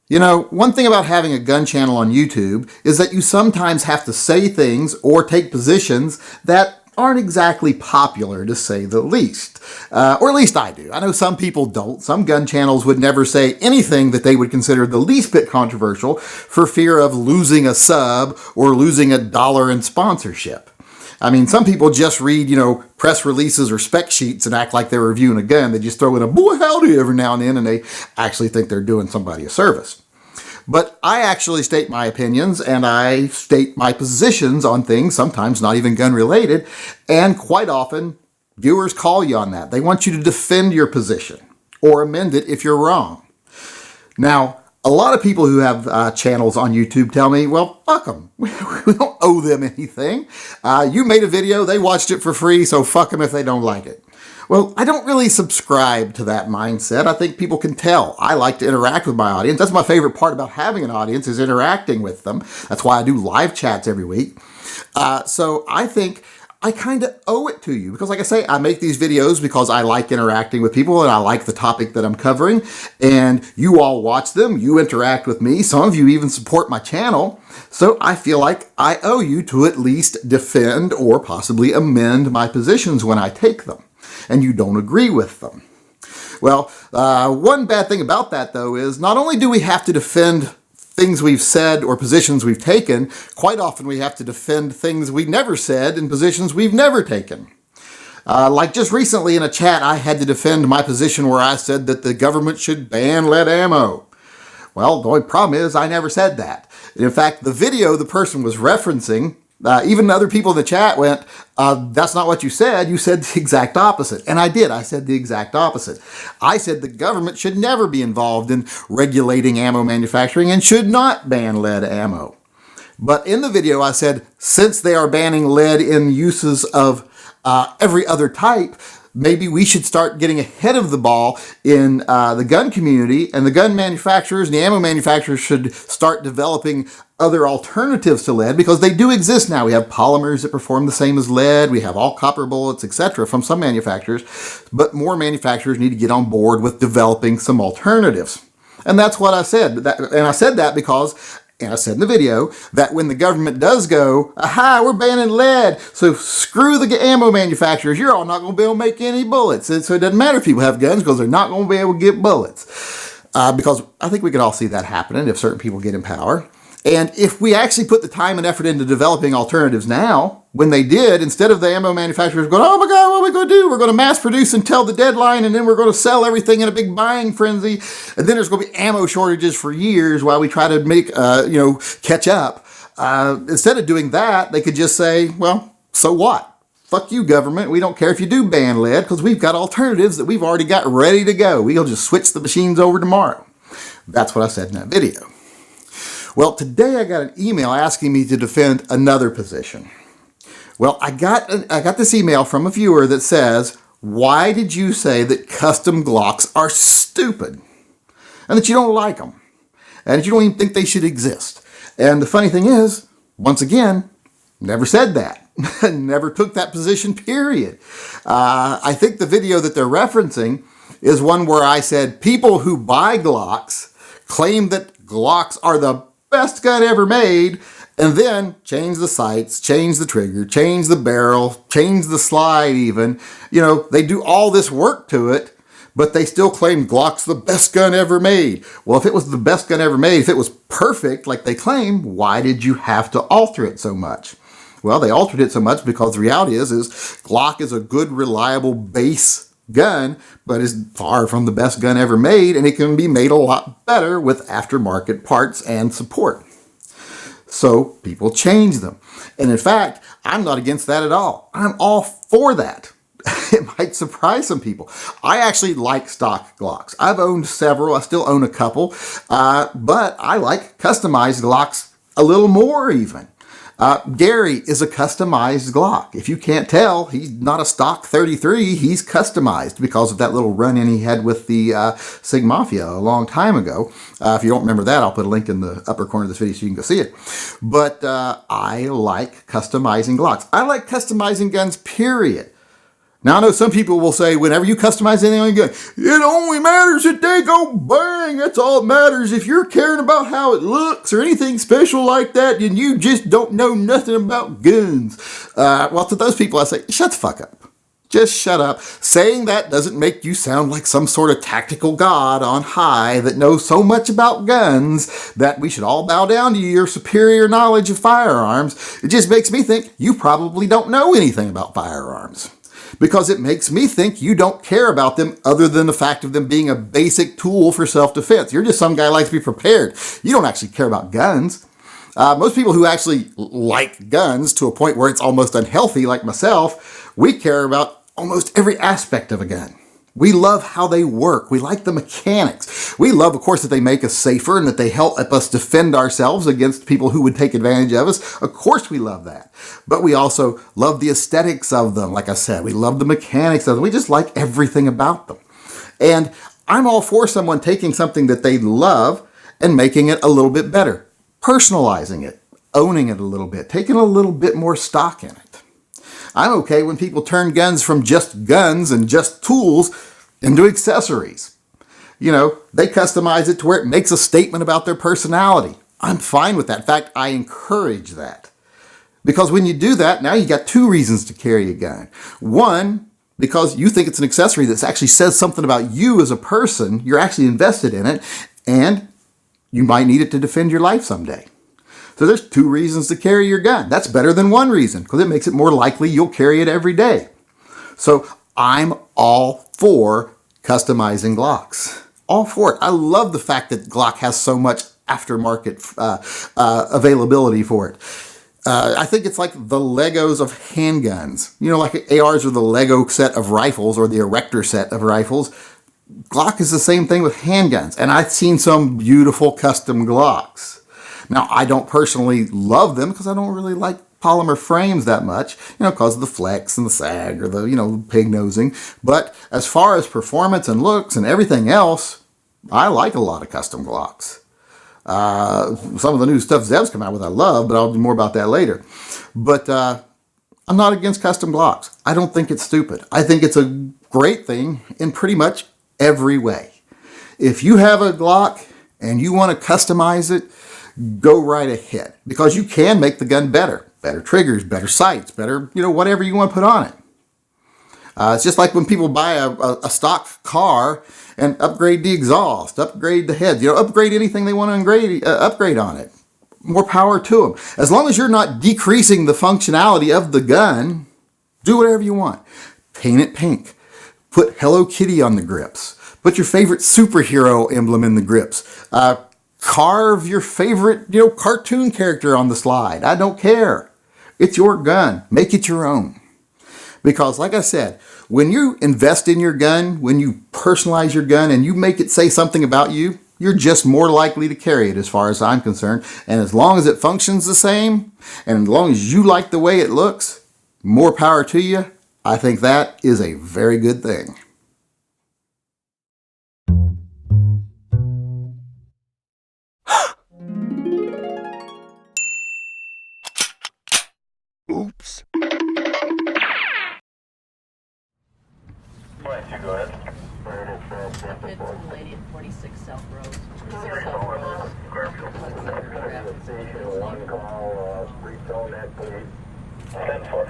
You know, one thing about having a gun channel on YouTube is that you sometimes have to say things or take positions that aren't exactly popular, to say the least. Or at least I do. I know some people don't. Some gun channels would never say anything that they would consider the least bit controversial for fear of losing a sub or losing $1 in sponsorship. I mean, some people just read, press releases or spec sheets and act like they're reviewing a gun. They just throw in a boy howdy every now and then, and they actually think they're doing somebody a service. But I actually state my opinions and I state my positions on things, sometimes not even gun related, and quite often viewers call you on that. They want you to defend your position or amend it if you're wrong. Now, a lot of people who have channels on YouTube tell me, well, fuck them. We don't owe them anything. You made a video, they watched it for free, so fuck them if they don't like it. Well, I don't really subscribe to that mindset. I think people can tell. I like to interact with my audience. That's my favorite part about having an audience, is interacting with them. That's why I do live chats every week. So I think I kind of owe it to you because, like I say, I make these videos because I like interacting with people and I like the topic that I'm covering, and you all watch them, you interact with me, some of you even support my channel, so I feel like I owe you to at least defend or possibly amend my positions when I take them and you don't agree with them. Well, one bad thing about that, though, is not only do we have to defend things we've said or positions we've taken, quite often we have to defend things we never said and positions we've never taken. Like just recently in a chat, I had to defend my position where I said that the government should ban lead ammo. Well, the only problem is I never said that. In fact, the video the person was referencing, even other people in the chat went, that's not what you said. You said the exact opposite. And I did. I said the exact opposite. I said the government should never be involved in regulating ammo manufacturing and should not ban lead ammo. But in the video, I said, since they are banning lead in uses of every other type, maybe we should start getting ahead of the ball in the gun community, and the gun manufacturers and the ammo manufacturers should start developing other alternatives to lead, because they do exist now. We have polymers that perform the same as lead. We have all copper bullets, etc. from some manufacturers, but more manufacturers need to get on board with developing some alternatives. And that's what I said. And I said that because, and I said in the video, that when the government does go, aha, we're banning lead, so screw the ammo manufacturers, you're all not going to be able to make any bullets. And so it doesn't matter if people have guns, because they're not going to be able to get bullets. Because I think we could all see that happening if certain people get in power. And if we actually put the time and effort into developing alternatives now, when they did, instead of the ammo manufacturers going, oh my God, what are we going to do? We're going to mass produce until the deadline, and then we're going to sell everything in a big buying frenzy. And then there's going to be ammo shortages for years while we try to make, catch up. Instead of doing that, they could just say, well, so what? Fuck you, government. We don't care if you do ban lead, because we've got alternatives that we've already got ready to go. We'll just switch the machines over tomorrow. That's what I said in that video. Well, today I got an email asking me to defend another position. Well, I got this email from a viewer that says, why did you say that custom Glocks are stupid? And that you don't like them. And that you don't even think they should exist. And the funny thing is, once again, never said that. Never took that position, period. I think the video that they're referencing is one where I said people who buy Glocks claim that Glocks are the best gun ever made, and then change the sights, change the trigger, change the barrel, change the slide even. They do all this work to it, but they still claim Glock's the best gun ever made. Well, if it was the best gun ever made, if it was perfect like they claim, why did you have to alter it so much? Well, they altered it so much because the reality is Glock is a good, reliable base gun, but is far from the best gun ever made, and it can be made a lot better with aftermarket parts and support. So people change them. And in fact, I'm not against that at all. I'm all for that. It might surprise some people. I actually like stock Glocks. I've owned several. I still own a couple. But I like customized Glocks a little more even. Gary is a customized Glock. If you can't tell, he's not a stock 33. He's customized because of that little run-in he had with the Sig Mafia a long time ago. If you don't remember that, I'll put a link in the upper corner of this video so you can go see it. But I like customizing Glocks. I like customizing guns, period. Now, I know some people will say, whenever you customize anything on your gun, it only matters that they go bang. That's all that matters. If you're caring about how it looks or anything special like that, then you just don't know nothing about guns. Well, to those people, I say, shut the fuck up. Just shut up. Saying that doesn't make you sound like some sort of tactical god on high that knows so much about guns that we should all bow down to your superior knowledge of firearms. It just makes me think you probably don't know anything about firearms. Because it makes me think you don't care about them other than the fact of them being a basic tool for self-defense. You're just some guy who likes to be prepared. You don't actually care about guns. Most people who actually like guns to a point where it's almost unhealthy, like myself, we care about almost every aspect of a gun. We love how they work. We like the mechanics. We love, of course, that they make us safer and that they help us defend ourselves against people who would take advantage of us. Of course we love that. But we also love the aesthetics of them. Like I said, we love the mechanics of them. We just like everything about them. And I'm all for someone taking something that they love and making it a little bit better. Personalizing it, owning it a little bit, taking a little bit more stock in it. I'm okay when people turn guns from just guns and just tools into accessories. You know, they customize it to where it makes a statement about their personality. I'm fine with that. In fact, I encourage that. Because when you do that, now you got two reasons to carry a gun. One, because you think it's an accessory that actually says something about you as a person. You're actually invested in it, and you might need it to defend your life someday. So there's two reasons to carry your gun. That's better than one reason because it makes it more likely you'll carry it every day. So I'm all for customizing Glocks. All for it. I love the fact that Glock has so much aftermarket availability for it. I think it's like the Legos of handguns. You know, like ARs are the Lego set of rifles or the Erector set of rifles. Glock is the same thing with handguns. And I've seen some beautiful custom Glocks. Now, I don't personally love them because I don't really like polymer frames that much, because of the flex and the sag or the, pig nosing. But as far as performance and looks and everything else, I like a lot of custom Glocks. Some of the new stuff Zev's come out with I love, but I'll do more about that later. But I'm not against custom Glocks. I don't think it's stupid. I think it's a great thing in pretty much every way. If you have a Glock and you want to customize it, go right ahead, because you can make the gun better. Better triggers, better sights, better, whatever you want to put on it. It's just like when people buy a stock car and upgrade the exhaust, upgrade the head, upgrade anything they want to upgrade on it. More power to them. As long as you're not decreasing the functionality of the gun, do whatever you want. Paint it pink. Put Hello Kitty on the grips. Put your favorite superhero emblem in the grips. Carve your favorite, cartoon character on the slide. I don't care. It's your gun. Make it your own. Because like I said, when you invest in your gun, when you personalize your gun and you make it say something about you, you're just more likely to carry it as far as I'm concerned. And as long as it functions the same, and as long as you like the way it looks, more power to you. I think that is a very good thing. Oops. Go ahead. Hit some lady at 46 South Road. 46 South Road. Station 1 call, retone that please. 10-4.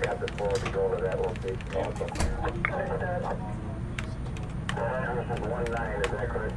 Captain 4 to go to that location also. 1 versus 1-9, is that correct?